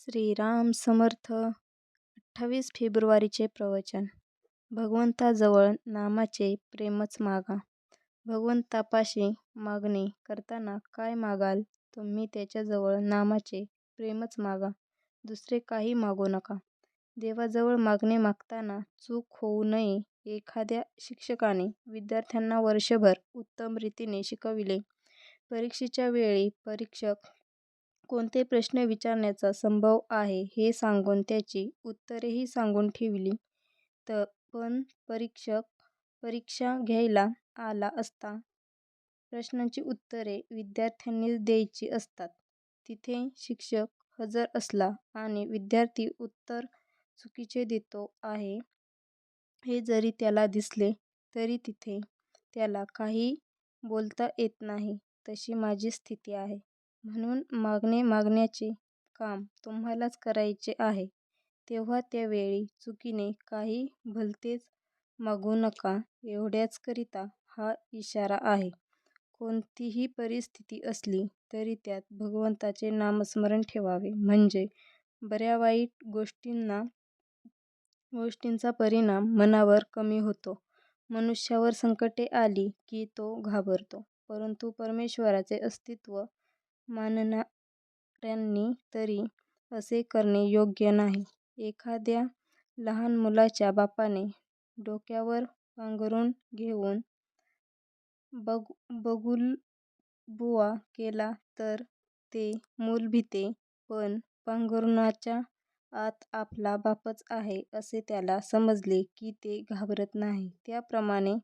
श्रीराम समर्थ. 28 फेब्रुवारीचे प्रवचन. भगवंताजवळ नामाचे प्रेमच मागा. भगवंतापाशी मागणे करताना काय मागाल तुम्ही त्याच्याजवळ नामाचे प्रेमच मागा. दुसरे काही मागू नका. देवाजवळ मागणे मागताना चूक होऊ नये. एखाद्या शिक्षकाने विद्यार्थ्यांना वर्षभर उत्तम रीतीने शिकविले. परीक्षेच्या वेळी परीक्षक कोणते प्रश्न विचारण्याचा संभव आहे हे सांगून त्याची उत्तरेही सांगून ठेवली. पण परीक्षक परीक्षा घ्यायला आला असता प्रश्नांची उत्तरे विद्यार्थ्यांनीच द्यायची असतात. तिथे शिक्षक हजर असला आणि विद्यार्थी उत्तर चुकीचे देतो आहे हे जरी त्याला दिसले तरी तिथे त्याला काही बोलता येत नाही. तशी माझी स्थिती आहे. म्हणून मागणे मागण्याचे काम तुम्हालाच करायचे आहे. तेव्हा त्यावेळी चुकीने काही भलतेच मागू नका. एवढ्याचकरिता हा इशारा आहे. कोणतीही परिस्थिती असली तरी त्यात भगवंताचे नामस्मरण ठेवावे. म्हणजे बऱ्या-वाईट गोष्टींचा परिणाम मनावर कमी होतो. मनुष्यावर संकटे आली की तो घाबरतो. परंतु परमेश्वराचे अस्तित्व मानणाऱ्यांनी तरी असे करणे योग्य नाही. एखाद्या लहान मुलाच्या बापाने डोक्यावर पांघरूण घेऊन बगुलबुवा केला तर ते मूल भिते, पण पांघरुणाच्या आत आपला बापच आहे असे त्याला समजले की ते घाबरत नाही. त्याप्रमाणे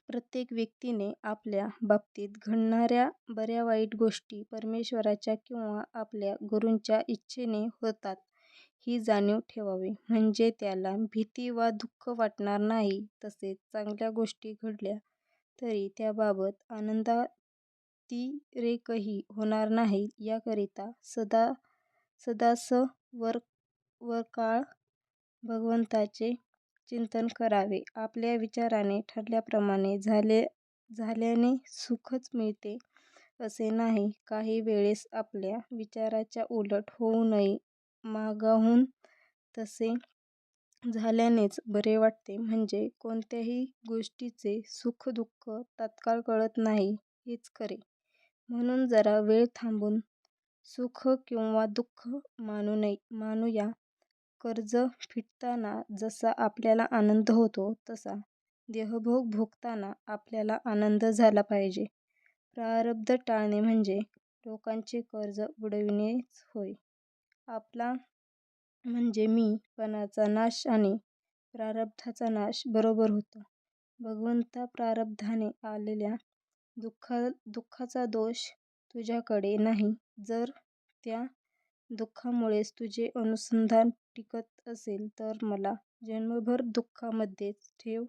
प्रत्येक व्यक्तीने आपल्या बाबतीत घडणाऱ्या बऱ्या-वाईट गोष्टी परमेश्वराच्या किंवा आपल्या गुरूंच्या इच्छेने होतात ही जाणीव ठेवावी. म्हणजे त्याला भीती वा दुःख वाटणार नाही. तसेच चांगल्या गोष्टी घडल्या तरी त्याबाबत आनंदातिरेकही होणार नाही. याकरिता सदासवरकाळ भगवंताचे चिंतन करावे. आपल्या विचाराने ठरल्याप्रमाणे झाल्याने सुखच मिळते असे नाही. काही वेळेस आपल्या विचाराच्या उलट होऊ नये. मागाहून तसे झाल्यानेच बरे वाटते. म्हणजे कोणत्याही गोष्टीचे सुख-दुःख तात्काळ कळत नाही हेच खरे. म्हणून जरा वेळ थांबून सुख किंवा दुःख मानूया. कर्ज फिटताना जसा आपल्याला आनंद होतो तसा देहभोग भोगताना आपल्याला आनंद झाला पाहिजे. प्रारब्ध टाळणे म्हणजे लोकांचे कर्ज बुडविणेच होय. आपला म्हणजे मी पणाचा नाश आणि प्रारब्धाचा नाश बरोबर होतो. भगवंता, प्रारब्धाने आलेल्या दुःखाचा दोष तुझ्याकडे नाही. जर त्या दुःखामुळेच तुझे अनुसंधान टिकत असेल तर मला जन्मभर दुःखामध्येच ठेव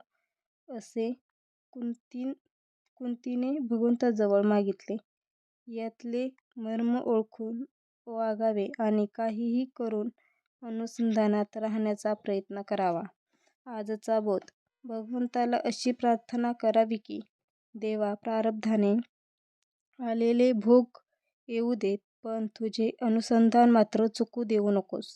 असे कुंतीने भगवंताजवळ मागितले. यातले मर्म ओळखून वागावे आणि काहीही करून अनुसंधानात राहण्याचा प्रयत्न करावा. आजचा बोध. भगवंताला अशी प्रार्थना करावी की देवा, प्रारब्धाने आलेले भोग येऊ देत, पण तुझे अनुसंधान मात्र चुकू देऊ नकोस.